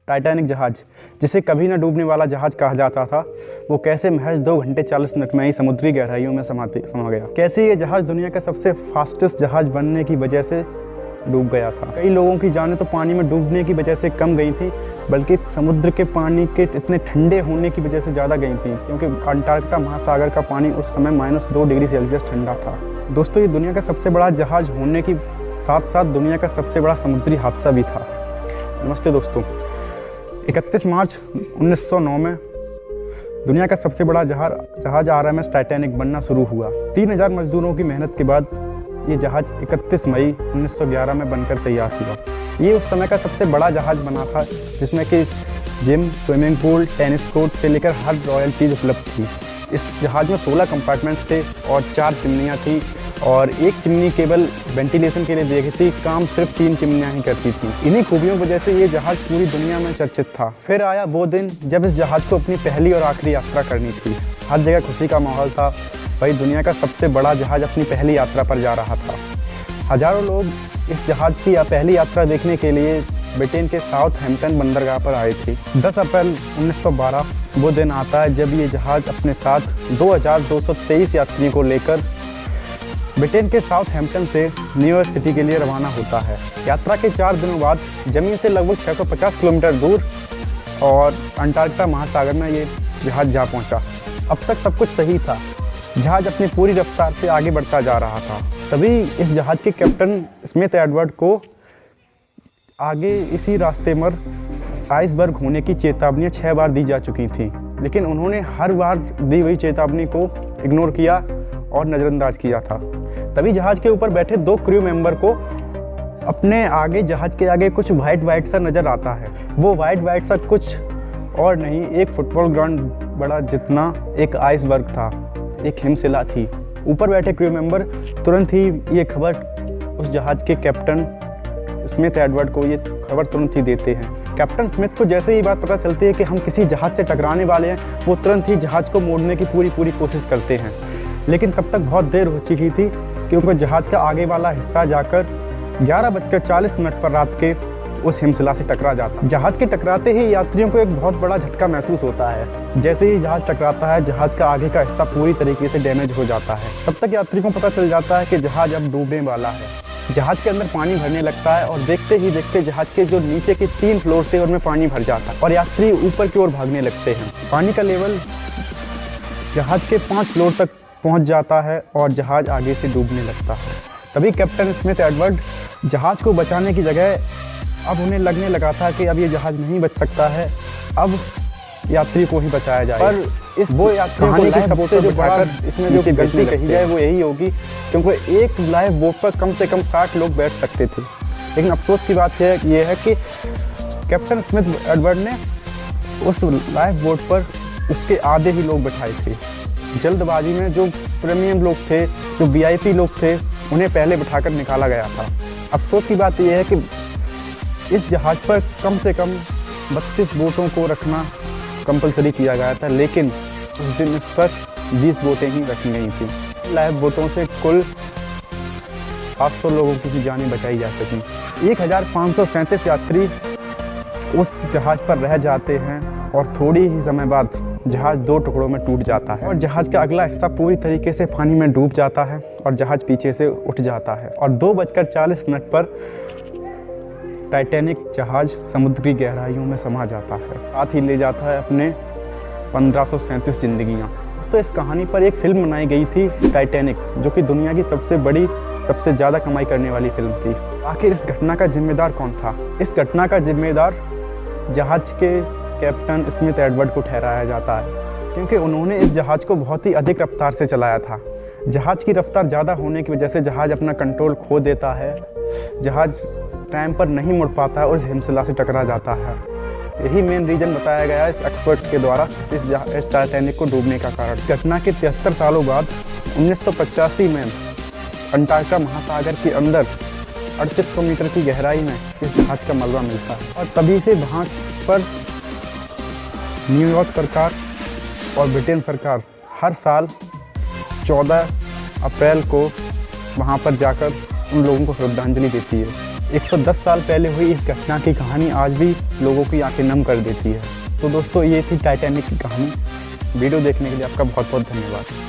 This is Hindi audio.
टाइटैनिक जहाज, जिसे कभी न डूबने वाला जहाज कहा जाता था, वो कैसे महज 2 घंटे 40 मिनट में ही समुद्री गहराइयों में समा गया। कैसे ये जहाज दुनिया का सबसे फास्टेस्ट जहाज बनने की वजह से डूब गया था। कई लोगों की जानें तो पानी में डूबने की वजह से कम गई थी, बल्कि समुद्र के पानी के इतने ठंडे होने की वजह से ज़्यादा गई थी, क्योंकि अंटार्कटिका महासागर का पानी उस समय -2 डिग्री सेल्सियस ठंडा था। दोस्तों, ये दुनिया का सबसे बड़ा जहाज होने के साथ साथ दुनिया का सबसे बड़ा समुद्री हादसा भी था। नमस्ते दोस्तों, 31 मार्च 1909 में दुनिया का सबसे बड़ा जहाज RMS टाइटैनिक बनना शुरू हुआ। 3000 मजदूरों की मेहनत के बाद ये जहाज 31 मई 1911 में बनकर तैयार हुआ। ये उस समय का सबसे बड़ा जहाज बना था, जिसमें कि gym, swimming pool, tennis court से लेकर हर रॉयल चीज़ उपलब्ध थी। इस जहाज में 16 कंपार्टमेंट्स थे और 4 चिमनियाँ थी, और एक चिमनी केवल वेंटिलेशन के लिए दी गई थी। काम सिर्फ 3 चिमनियाँ ही करती थी। इन्हीं खूबियों की वजह से ये जहाज पूरी दुनिया में चर्चित था। फिर आया वो दिन जब इस जहाज को अपनी पहली और आखिरी यात्रा करनी थी। हर जगह खुशी का माहौल था। भाई, दुनिया का सबसे बड़ा जहाज अपनी पहली यात्रा पर जा रहा था। हजारों लोग इस जहाज की पहली यात्रा देखने के लिए ब्रिटेन के साउथहैम्पटन बंदरगाह पर आए थे। 10 अप्रैल 1912 वो दिन आता है जब ये जहाज अपने साथ 2223 यात्रियों को लेकर ब्रिटेन के साउथहैम्पटन से न्यूयॉर्क सिटी के लिए रवाना होता है। यात्रा के 4 दिनों बाद ज़मीन से लगभग 650 किलोमीटर दूर और अंटार्कटिका महासागर में ये जहाज जा पहुंचा। अब तक सब कुछ सही था। जहाज अपनी पूरी रफ्तार से आगे बढ़ता जा रहा था। तभी इस जहाज के कैप्टन स्मिथ एडवर्ड को आगे इसी रास्ते पर आइसबर्ग होने की चेतावनियाँ 6 बार दी जा चुकी थीं, लेकिन उन्होंने हर बार दी हुई चेतावनी को इग्नोर किया और नज़रअंदाज किया था। तभी जहाज के ऊपर बैठे 2 क्रू मेंबर को अपने आगे जहाज के आगे कुछ वाइट सा नज़र आता है। वो वाइट सा कुछ और नहीं, एक फुटबॉल ग्राउंड बड़ा जितना एक आइसबर्ग था, एक हिमशिला थी। ऊपर बैठे क्रू मेंबर तुरंत ही ये खबर उस जहाज के कैप्टन स्मिथ एडवर्ड को ये खबर तुरंत ही देते हैं। कैप्टन स्मिथ को जैसे ही बात पता चलती है कि हम किसी जहाज से टकराने वाले हैं, वो तुरंत ही जहाज को मोड़ने की पूरी कोशिश करते हैं। लेकिन तब तक बहुत देर हो चुकी थी, क्योंकि जहाज का आगे वाला हिस्सा जाकर 11:40 पर रात के उस हिमशिला से टकरा जाता। जहाज के टकराते ही यात्रियों को एक बहुत बड़ा झटका महसूस होता है। जैसे ही जहाज टकराता है, जहाज का आगे का हिस्सा पूरी तरीके से डैमेज हो जाता है। तब तक यात्रियों को पता चल जाता है कि जहाज अब डूबने वाला है। जहाज के अंदर पानी भरने लगता है और देखते ही देखते जहाज के जो नीचे के 3 फ्लोर थे उनमें पानी भर जाता है और यात्री ऊपर की ओर भागने लगते हैं। पानी का लेवल जहाज के 5 फ्लोर तक पहुंच जाता है और जहाज आगे से डूबने लगता है। तभी कैप्टन स्मिथ एडवर्ड जहाज को बचाने की जगह अब उन्हें लगने लगा था कि अब ये जहाज नहीं बच सकता है, अब यात्री को ही बचाया जाए। पर इस वो कहानी की सबसे जो बड़ा इसमें जो गलती कही जाए वो यही होगी, क्योंकि एक लाइफ बोट पर कम से कम 60 लोग बैठ सकते थे। लेकिन अफसोस की बात ये है कि कैप्टन स्मिथ एडवर्ड ने उस लाइफ बोट पर उसके आधे ही लोग बैठाए थे। जल्दबाजी में जो प्रीमियम लोग थे, जो VIP लोग थे, उन्हें पहले बिठाकर निकाला गया था। अफसोस की बात यह है कि इस जहाज पर कम से कम 32 बोटों को रखना कंपलसरी किया गया था, लेकिन उस दिन इस पर 20 बोटें ही रखी गई थी। लाइफ बोटों से कुल 700 लोगों की जानें बचाई जा सकी। 1537 यात्री उस जहाज पर रह जाते हैं और थोड़ी ही समय बाद जहाज 2 टुकड़ों में टूट जाता है और जहाज का अगला हिस्सा पूरी तरीके से पानी में डूब जाता है और जहाज पीछे से उठ जाता है और 2:40 पर टाइटैनिक जहाज समुद्र की गहराइयों में समा जाता है। साथ ही ले जाता है अपने 1537 जिंदगियाँ। दोस्तों, इस कहानी पर एक फिल्म बनाई गई थी टाइटैनिक, जो कि दुनिया की सबसे बड़ी, सबसे ज़्यादा कमाई करने वाली फिल्म थी। आखिर इस घटना का जिम्मेदार कौन था? इस घटना का जिम्मेदार जहाज के कैप्टन स्मिथ एडवर्ड को ठहराया जाता है, क्योंकि उन्होंने इस जहाज को बहुत ही अधिक रफ्तार से चलाया था। जहाज की रफ्तार ज़्यादा होने की वजह से जहाज अपना कंट्रोल खो देता है, जहाज टाइम पर नहीं मुड़ पाता है और इस हिमशिला से टकरा जाता है। यही मेन रीज़न बताया गया है इस एक्सपर्ट के द्वारा इस टाइटैनिक को डूबने का कारण। घटना के 73 सालों बाद 1985 में अंटार्कटिका महासागर के अंदर 3800 मीटर की गहराई में इस जहाज का मलबा मिलता है और तभी से वहाँ पर न्यूयॉर्क सरकार और ब्रिटेन सरकार हर साल 14 अप्रैल को वहाँ पर जाकर उन लोगों को श्रद्धांजलि देती है। 110 साल पहले हुई इस घटना की कहानी आज भी लोगों की आंखें नम कर देती है। तो दोस्तों, ये थी टाइटैनिक की कहानी। वीडियो देखने के लिए आपका बहुत बहुत धन्यवाद।